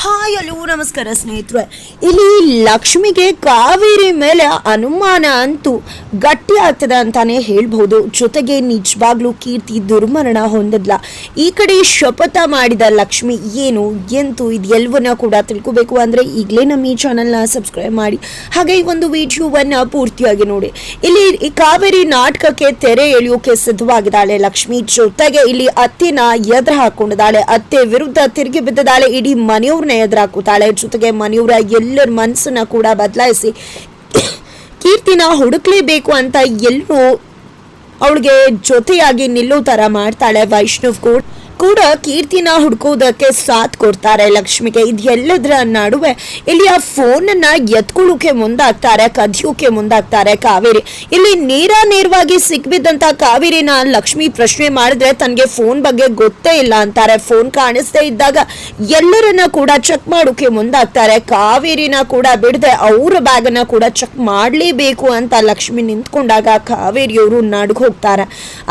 Hi hello ನಮಸ್ಕಾರ ಸ್ನೇಹಿತರೆ. ಇಲ್ಲಿ ಲಕ್ಷ್ಮಿಗೆ ಕಾವೇರಿ ಮೇಲೆ ಅನುಮಾನ ಅಂತೂ ಗಟ್ಟಿ ಆಗ್ತದೆ ಅಂತಾನೆ ಹೇಳ್ಬಹುದು. ಜೊತೆಗೆ ನಿಜವಾಗ್ಲೂ ಕೀರ್ತಿ ದುರ್ಮರಣ ಹೊಂದಿದ್ಲ. ಈ ಕಡೆ ಶಪಥ ಮಾಡಿದ ಲಕ್ಷ್ಮಿ ಏನು ಎಂತೂ ಇದೆಲ್ಲವನ್ನ ಕೂಡ ತಿಳ್ಕೋಬೇಕು ಅಂದ್ರೆ ಈಗಲೇ ನಮ್ಮ ಈ ಚಾನಲ್ನ ಸಬ್ಸ್ಕ್ರೈಬ್ ಮಾಡಿ, ಹಾಗೆ ಈ ಒಂದು ವಿಡಿಯೋವನ್ನ ಪೂರ್ತಿಯಾಗಿ ನೋಡಿ. ಇಲ್ಲಿ ಈ ಕಾವೇರಿ ನಾಟಕಕ್ಕೆ ತೆರೆ ಎಳೆಯೋಕೆ ಸಿದ್ಧವಾಗಿದ್ದಾಳೆ ಲಕ್ಷ್ಮಿ. ಜೊತೆಗೆ ಇಲ್ಲಿ ಅತ್ತೆನ ಎದುರು ಹಾಕೊಂಡಿದ್ದಾಳೆ, ಅತ್ತೆ ವಿರುದ್ಧ ತಿರುಗಿ ಬಿದ್ದಿದ್ದಾಳೆ, ಇಡೀ ಮನೆಯವ್ರನ್ನ ಎದುರಾಕುತ್ತಾಳೆ. ಜೊತೆಗೆ ಮನೆಯವರ ಎಲ್ಲರ ಮನಸ್ಸನ್ನ ಕೂಡ ಬದಲಾಯಿಸಿ ಕೀರ್ತಿನ ಹುಡುಕ್ಲೇಬೇಕು ಅಂತ ಎಲ್ಲರೂ ಅವಳಿಗೆ ಜೊತೆಯಾಗಿ ನಿಲ್ಲೋ ತರ ಮಾಡ್ತಾಳೆ. ವೈಷ್ಣವ್ ಕೂಡ ಕೀರ್ತಿನ ಹುಡುಕೋದಕ್ಕೆ ಸಾಥ್ ಕೊಡ್ತಾರೆ ಲಕ್ಷ್ಮಿಗೆ. ಇದೆಲ್ಲದರ ನಡುವೆ ಇಲ್ಲಿ ಆ ಫೋನ್ ಅನ್ನ ಎತ್ಕೊಳ್ಳೋಕೆ ಮುಂದಾಗ್ತಾರೆ, ಕದಿಯೋಕೆ ಮುಂದಾಗ್ತಾರೆ ಕಾವೇರಿ. ಇಲ್ಲಿ ನೇರವಾಗಿ ಸಿಕ್ಬಿದ್ದಂತ ಕಾವೇರಿನ ಲಕ್ಷ್ಮಿ ಪ್ರಶ್ನೆ ಮಾಡಿದ್ರೆ ತನಗೆ ಫೋನ್ ಬಗ್ಗೆ ಗೊತ್ತೇ ಇಲ್ಲ ಅಂತಾರೆ. ಫೋನ್ ಕಾಣಿಸ್ದೇ ಇದ್ದಾಗ ಎಲ್ಲರನ್ನ ಕೂಡ ಚೆಕ್ ಮಾಡೋಕೆ ಮುಂದಾಗ್ತಾರೆ. ಕಾವೇರಿನ ಕೂಡ ಬಿಡದೆ ಅವರ ಬ್ಯಾಗ್ ಅನ್ನ ಕೂಡ ಚೆಕ್ ಮಾಡ್ಲೇಬೇಕು ಅಂತ ಲಕ್ಷ್ಮಿ ನಿಂತ್ಕೊಂಡಾಗ ಕಾವೇರಿಯವರು ನಡ್ಗ ಹೋಗ್ತಾರೆ.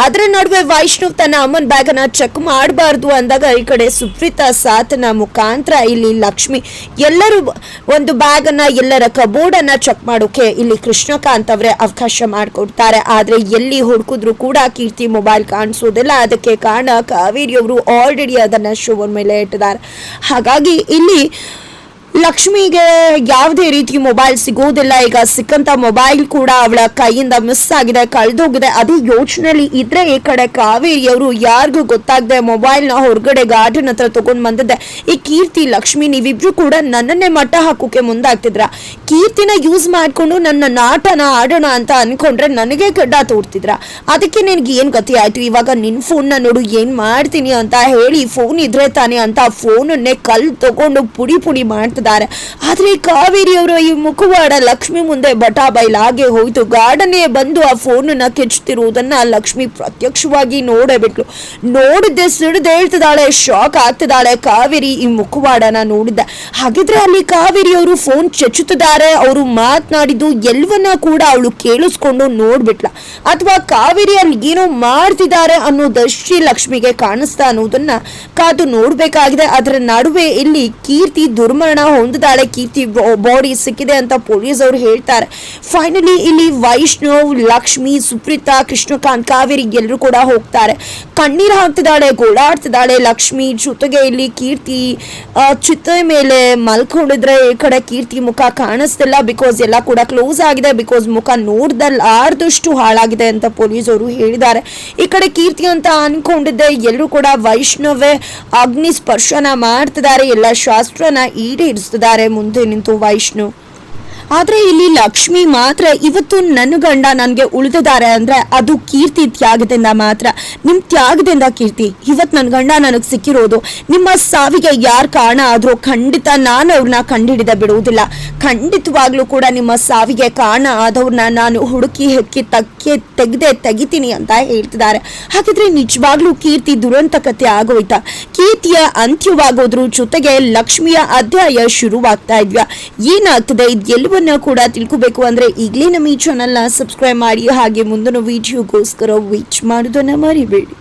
ಅದರ ನಡುವೆ ವೈಷ್ಣವ್ ತನ್ನ ಅಮ್ಮನ ಬ್ಯಾಗ್ ಅನ್ನ ಚೆಕ್ ಮಾಡಬಾರ್ದು ಅಂದಾಗ ಈ ಕಡೆ ಸುಪ್ರೀತಾ ಸಾಥನ ಮುಖಾಂತರ ಇಲ್ಲಿ ಲಕ್ಷ್ಮಿ ಎಲ್ಲರೂ ಒಂದು ಬ್ಯಾಗ್ ಅನ್ನ ಎಲ್ಲರ ಕಬೋರ್ಡ್ ಅನ್ನ ಚೆಕ್ ಮಾಡೋಕೆ ಇಲ್ಲಿ ಕೃಷ್ಣಕಾಂತ್ ಅವರೇ ಅವಕಾಶ ಮಾಡಿಕೊಡ್ತಾರೆ. ಆದ್ರೆ ಎಲ್ಲಿ ಹುಡುಕಿದ್ರು ಕೂಡ ಕೀರ್ತಿ ಮೊಬೈಲ್ ಕಾಣಿಸೋದಿಲ್ಲ. ಅದಕ್ಕೆ ಕಾರಣ ಕಾವೇರಿ ಅವರು ಆಲ್ರೆಡಿ ಅದನ್ನ ಶೋವನ್ ಮೇಲೆ ಇಟ್ಟಿದ್ದಾರೆ. ಹಾಗಾಗಿ ಇಲ್ಲಿ ಲಕ್ಷ್ಮಿಗೆ ಯಾವುದೇ ರೀತಿ ಮೊಬೈಲ್ ಸಿಗೋದಿಲ್ಲ. ಈಗ ಸಿಕ್ಕಂತ ಮೊಬೈಲ್ ಕೂಡ ಅವಳ ಕೈಯಿಂದ ಮಿಸ್ ಆಗಿದೆ, ಕಳೆದೋಗಿದೆ. ಅದೇ ಯೋಚನೆಯಲ್ಲಿ ಇದ್ರೆ ಈ ಕಡೆ ಕಾವೇರಿಯವರು ಯಾರಿಗೂ ಗೊತ್ತಾಗದೆ ಮೊಬೈಲ್ ನ ಹೊರಗಡೆ ಗಾರ್ಡನ್ ಹತ್ರ ತಗೊಂಡ್ ಬಂದಿದ್ದೆ. ಈ ಕೀರ್ತಿ ಲಕ್ಷ್ಮಿ ನೀವಿಬ್ರು ಕೂಡ ನನ್ನನ್ನೇ ಮಟ್ಟ ಹಾಕೋಕೆ ಮುಂದಾಗ್ತಿದ್ರ. ಕೀರ್ತಿನ ಯೂಸ್ ಮಾಡ್ಕೊಂಡು ನನ್ನ ನಾಟನ ಆಡೋಣ ಅಂತ ಅನ್ಕೊಂಡ್ರೆ ನನಗೆ ಗಡ್ಡ ತೋರ್ತಿದ್ರ. ಅದಕ್ಕೆ ನಿನ್ಗೆ ಏನ್ ಗತಿ ಆಯ್ತು? ಇವಾಗ ನಿನ್ ಫೋನ್ ನ ನೋಡು ಏನ್ ಮಾಡ್ತೀನಿ ಅಂತ ಹೇಳಿ ಫೋನ್ ಇದ್ರೆ ತಾನೆ ಅಂತ ಫೋನನ್ನೇ ಕಲ್ ತಗೊಂಡು ಪುಡಿ ಮಾಡ್ತಿದ್ದ. ಆದ್ರೆ ಕಾವೇರಿ ಅವರ ಈ ಮುಖವಾಡ ಲಕ್ಷ್ಮಿ ಮುಂದೆ ಬಟಾ ಬೈಲಾಗೆ ಹೋಯ್ತು. ಗಾರ್ಡನ್ನೇ ಬಂದು ಆ ಫೋನ್ ನ ಕೆಚ್ಚುತ್ತಿರುವುದನ್ನ ಲಕ್ಷ್ಮಿ ಪ್ರತ್ಯಕ್ಷವಾಗಿ ನೋಡಬಿಟ್ಲು. ನೋಡಿದ್ದೆ ಸಿಡಿದು ಹೇಳ್ತಿದ್ದಾಳೆ, ಶಾಕ್ ಆಗ್ತಿದ್ದಾಳೆ ಕಾವೇರಿ ಈ ಮುಖವಾಡನ ನೋಡಿದ್ದ. ಹಾಗಿದ್ರೆ ಅಲ್ಲಿ ಕಾವೇರಿ ಅವರು ಫೋನ್ ಚೆಚ್ಚುತ್ತಿದ್ದಾರೆ, ಅವರು ಮಾತನಾಡಿದ್ದು ಎಲ್ಲವನ್ನ ಕೂಡ ಅವಳು ಕೇಳಿಸ್ಕೊಂಡು ನೋಡ್ಬಿಟ್ಲ, ಅಥವಾ ಕಾವೇರಿ ಅಲ್ಲಿ ಏನೋ ಮಾಡ್ತಿದ್ದಾರೆ ಅನ್ನೋದಷ್ಟೇ ಲಕ್ಷ್ಮಿಗೆ ಕಾಣಿಸ್ತಾ ಅನ್ನೋದನ್ನ ಕಾದು ನೋಡ್ಬೇಕಾಗಿದೆ. ಅದರ ನಡುವೆ ಇಲ್ಲಿ ಕೀರ್ತಿ ದುರ್ಮರಣ ಹೊಂದಿದ್ದಾಳೆ, ಕೀರ್ತಿ ಬಾಡಿ ಸಿಕ್ಕಿದೆ ಅಂತ ಪೊಲೀಸ್ ಅವರು ಹೇಳ್ತಾರೆ. ಫೈನಲಿ ಇಲ್ಲಿ ವೈಷ್ಣವ್, ಲಕ್ಷ್ಮಿ, ಸುಪ್ರೀತಾ, ಕೃಷ್ಣಕಾಂತ್, ಕಾವೇರಿ ಎಲ್ಲರೂ ಕೂಡ ಹೋಗ್ತಾರೆ. ಕಣ್ಣೀರು ಹಾಕ್ತಿದ್ದಾಳೆ, ಗೋಳಾಡ್ತಿದ್ದಾಳೆ ಲಕ್ಷ್ಮಿ. ಜೊತೆಗೆ ಇಲ್ಲಿ ಕೀರ್ತಿ ಚಿತೆ ಮೇಲೆ ಮಲ್ಕೊಂಡಿದ್ರೆ ಈ ಕಡೆ ಕೀರ್ತಿ ಮುಖ ಕಾಣಿಸ್ತಿಲ್ಲ. ಬಿಕಾಸ್ ಎಲ್ಲ ಕೂಡ ಕ್ಲೋಸ್ ಆಗಿದೆ, ಬಿಕಾಸ್ ಮುಖ ನೋಡ್ದಷ್ಟು ಹಾಳಾಗಿದೆ ಅಂತ ಪೊಲೀಸ್ ಅವರು ಹೇಳಿದ್ದಾರೆ. ಈ ಕಡೆ ಕೀರ್ತಿ ಅಂತ ಅನ್ಕೊಂಡಿದ್ದೆ ಎಲ್ಲರೂ ಕೂಡ ವೈಷ್ಣವೇ ಅಗ್ನಿ ಸ್ಪರ್ಶನ ಮಾಡ್ತಿದ್ದಾರೆ, ಎಲ್ಲ ಶಾಸ್ತ್ರನ ಈಡೇರಿಸ್ತಿದ್ದಾರೆ ಮುಂದೆ ನಿಂತು ವೈಷ್ಣವ್. ಆದ್ರೆ ಇಲ್ಲಿ ಲಕ್ಷ್ಮಿ ಮಾತ್ರ ಇವತ್ತು ನನ್ನ ಗಂಡ ನನ್ಗೆ ಉಳಿದಿದ್ದಾರೆ ಅಂದ್ರೆ ಅದು ಕೀರ್ತಿ ತ್ಯಾಗದಿಂದ ಮಾತ್ರ. ನಿಮ್ ತ್ಯಾಗದಿಂದ ಕೀರ್ತಿ ಇವತ್ತು ನನ್ನ ಗಂಡ ನನಗ್ ಸಿಕ್ಕಿರೋದು. ನಿಮ್ಮ ಸಾವಿಗೆ ಯಾರ್ ಕಾರಣ ಆದ್ರೂ ಖಂಡಿತ ನಾನು ಅವ್ರನ್ನ ಕಂಡುಹಿಡಿದ ಬಿಡುವುದಿಲ್ಲ. ಖಂಡಿತವಾಗ್ಲೂ ಕೂಡ ನಿಮ್ಮ ಸಾವಿಗೆ ಕಾರಣ ಆದವ್ರನ್ನ ನಾನು ಹುಡುಕಿ ಹೆಕ್ಕಿ ತೆಗಿತೀನಿ ಅಂತ ಹೇಳ್ತಿದ್ದಾರೆ. ಹಾಗಿದ್ರೆ ನಿಜವಾಗ್ಲೂ ಕೀರ್ತಿ ದುರಂತ ಕಥೆ ಆಗೋಯ್ತಾ? ಕೀರ್ತಿಯ ಅಂತ್ಯವಾಗೋದ್ರ ಜೊತೆಗೆ ಲಕ್ಷ್ಮಿಯ ಅಧ್ಯಾಯ ಶುರುವಾಗ್ತಾ ಇದ್ಯಾ? ಏನಾಗ್ತದೆ ಇದೆಲ್ಲವನ್ನ ಕೂಡ ತಿಳ್ಕೋಬೇಕು ಅಂದ್ರೆ ಈಗಲೇ ನಮ್ಮ ಈ ಚಾನಲ್ನ ಸಬ್ಸ್ಕ್ರೈಬ್ ಮಾಡಿ, ಹಾಗೆ ಮುಂದಿನ ವಿಡಿಯೋಗೋಸ್ಕರ ವೇಟ್ ಮಾಡೋದನ್ನ ಮರಿಬೇಡಿ.